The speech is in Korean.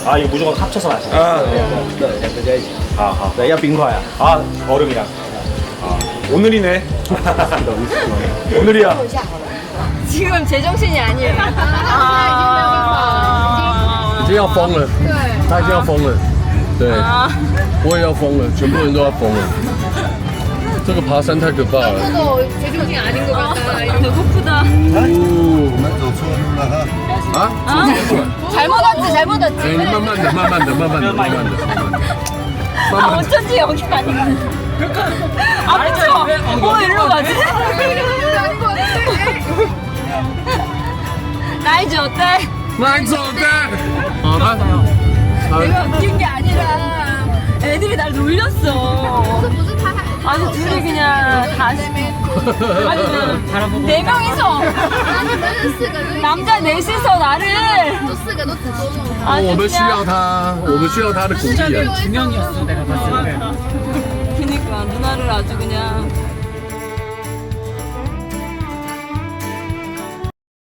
아 이거 무조건 합쳐서 마시네. 对，两个在一起。 아, 对，要冰块啊。 아 얼음이랑. 아, 오늘이네. 오늘이야. 지금 제정신이 아니에요. 已经要疯了，他已经要疯了，对，我也要疯了，全部人都要疯了。这个爬山太可怕了。 제정신 아닌 것 같다. 배고프다. 아? 잘못 왔지, 잘못 왔지. 네,慢慢的，慢慢的，慢慢的，慢慢的，慢慢的。 아, 어쩐지 여기 아닌가. 앞에서 일로 가지? 나이즈 어때? 来走的。好，他。 내가 웃긴 게 아니라 애들이 날 놀렸어. 아니 둘이 그냥 다시 아니 네 명이서 남자 넷이서 나를 我们需要他，我们需要他的鼓励啊。 그니까 누나를 아주 그냥